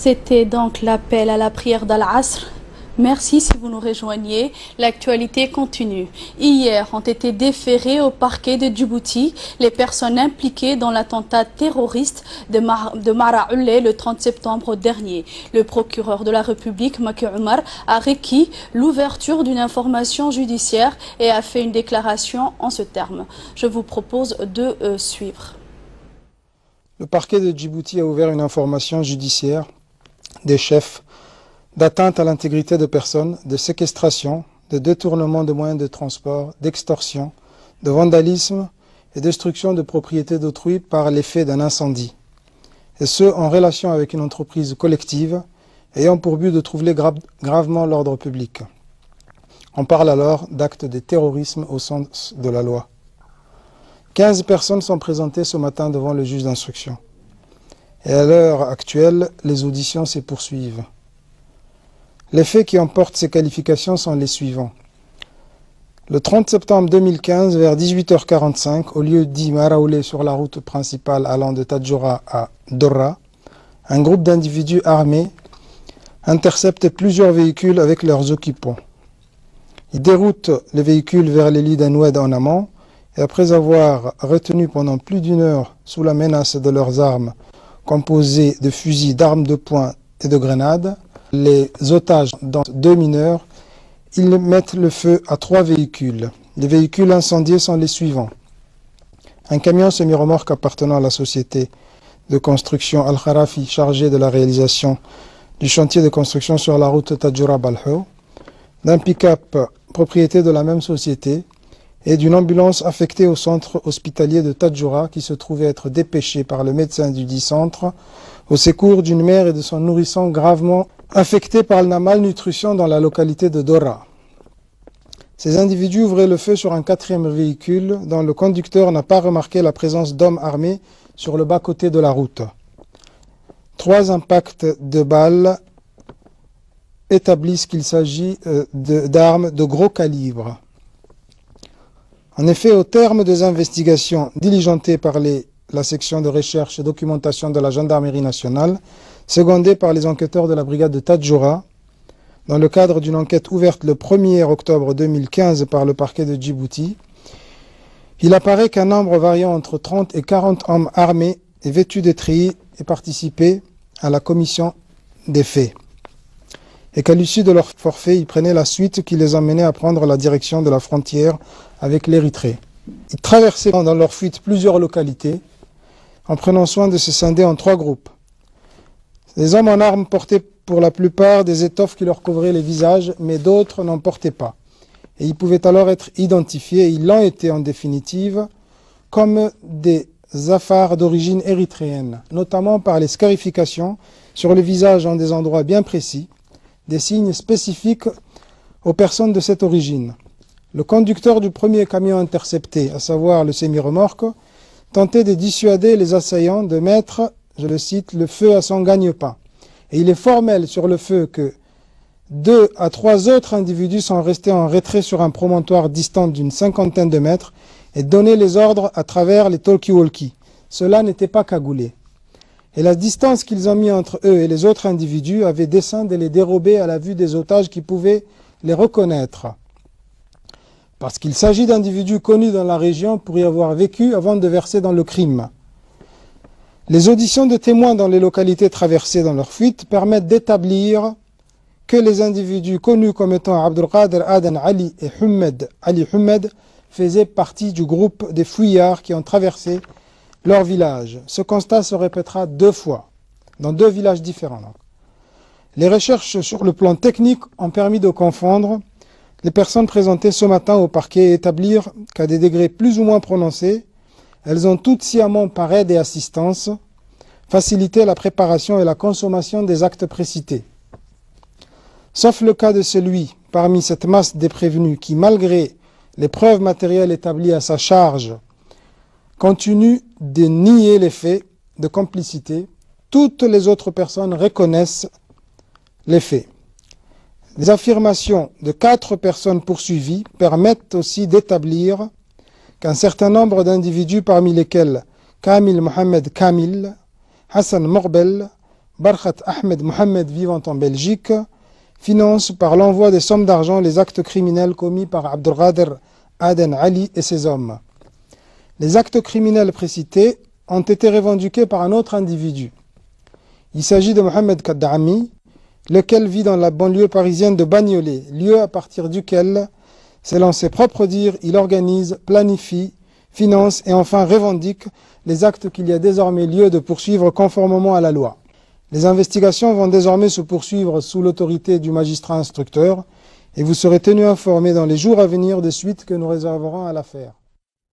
C'était donc l'appel à la prière d'Al-Asr. Merci si vous nous rejoignez. L'actualité continue. Hier ont été déférées au parquet de Djibouti les personnes impliquées dans l'attentat terroriste de Maraoulé le 30 septembre dernier. Le procureur de la République, Maki Oumar, a requis l'ouverture d'une information judiciaire et a fait une déclaration en ce terme. Je vous propose de suivre. Le parquet de Djibouti a ouvert une information judiciaire des chefs d'atteinte à l'intégrité de personnes, de séquestration, de détournement de moyens de transport, d'extorsion, de vandalisme et destruction de propriétés d'autrui par l'effet d'un incendie. Et ce, en relation avec une entreprise collective ayant pour but de troubler gravement l'ordre public. On parle alors d'actes de terrorisme au sens de la loi. 15 personnes sont présentées ce matin devant le juge d'instruction. Et à l'heure actuelle, les auditions se poursuivent. Les faits qui emportent ces qualifications sont les suivants. Le 30 septembre 2015, vers 18h45, au lieu dit Maraoulé sur la route principale allant de Tadjoura à Dorra, un groupe d'individus armés intercepte plusieurs véhicules avec leurs occupants. Ils déroutent les véhicules vers les lits d'Anoued en amont et après avoir retenu pendant plus d'une heure sous la menace de leurs armes composées de fusils, d'armes de poing et de grenades, les otages, dont 2 mineurs, ils mettent le feu à 3 véhicules. Les véhicules incendiés sont les suivants. Un camion semi-remorque appartenant à la société de construction Al-Kharafi chargé de la réalisation du chantier de construction sur la route Tadjoura-Balhou, d'un pick-up propriété de la même société et d'une ambulance affectée au centre hospitalier de Tadjoura qui se trouvait être dépêchée par le médecin du dit centre au secours d'une mère et de son nourrisson gravement affectés par la malnutrition dans la localité de Dorra. Ces individus ouvraient le feu sur un 4e véhicule dont le conducteur n'a pas remarqué la présence d'hommes armés sur le bas-côté de la route. 3 impacts de balles établissent qu'il s'agit d'armes de gros calibre. En effet, au terme des investigations diligentées par la section de recherche et documentation de la gendarmerie nationale, secondée par les enquêteurs de la brigade de Tadjoura, dans le cadre d'une enquête ouverte le 1er octobre 2015 par le parquet de Djibouti, il apparaît qu'un nombre variant entre 30 et 40 hommes armés et vêtus de treillis aient participé à la commission des faits, et qu'à l'issue de leur forfait, ils prenaient la suite qui les emmenait à prendre la direction de la frontière avec l'Érythrée. Ils traversaient dans leur fuite plusieurs localités, en prenant soin de se scinder en 3 groupes. Les hommes en armes portaient pour la plupart des étoffes qui leur couvraient les visages, mais d'autres n'en portaient pas. Et ils pouvaient alors être identifiés, et ils l'ont été en définitive, comme des afars d'origine érythréenne, notamment par les scarifications sur les visages en des endroits bien précis, des signes spécifiques aux personnes de cette origine. Le conducteur du premier camion intercepté, à savoir le semi-remorque, tentait de dissuader les assaillants de mettre, je le cite, le feu à son gagne-pain. Et il est formel sur le feu que 2 à 3 autres individus sont restés en retrait sur un promontoire distant d'une 50aine de mètres et donnaient les ordres à travers les talkie-walkie. Cela n'était pas cagoulé. Et la distance qu'ils ont mis entre eux et les autres individus avait dessein de les dérober à la vue des otages qui pouvaient les reconnaître. Parce qu'il s'agit d'individus connus dans la région pour y avoir vécu avant de verser dans le crime. Les auditions de témoins dans les localités traversées dans leur fuite permettent d'établir que les individus connus comme étant Abdelkader Aden Ali et Ali Humed faisaient partie du groupe des fuyards qui ont traversé leur village. Ce constat se répétera 2 fois, dans 2 villages différents. Les recherches sur le plan technique ont permis de confondre les personnes présentées ce matin au parquet et établir qu'à des degrés plus ou moins prononcés, elles ont toutes sciemment par aide et assistance facilité la préparation et la consommation des actes précités. Sauf le cas de celui parmi cette masse des prévenus qui, malgré les preuves matérielles établies à sa charge, continue de nier les faits de complicité, toutes les autres personnes reconnaissent les faits. Les affirmations de 4 personnes poursuivies permettent aussi d'établir qu'un certain nombre d'individus parmi lesquels Kamil Mohamed Kamil, Hassan Morbel, Barkhat Ahmed Mohamed vivant en Belgique, finance par l'envoi des sommes d'argent les actes criminels commis par Abdelkader Aden Ali et ses hommes. Les actes criminels précités ont été revendiqués par un autre individu. Il s'agit de Mohamed Kaddaami, lequel vit dans la banlieue parisienne de Bagnolet, lieu à partir duquel, selon ses propres dires, il organise, planifie, finance et enfin revendique les actes qu'il y a désormais lieu de poursuivre conformément à la loi. Les investigations vont désormais se poursuivre sous l'autorité du magistrat instructeur et vous serez tenus informés dans les jours à venir des suites que nous réserverons à l'affaire.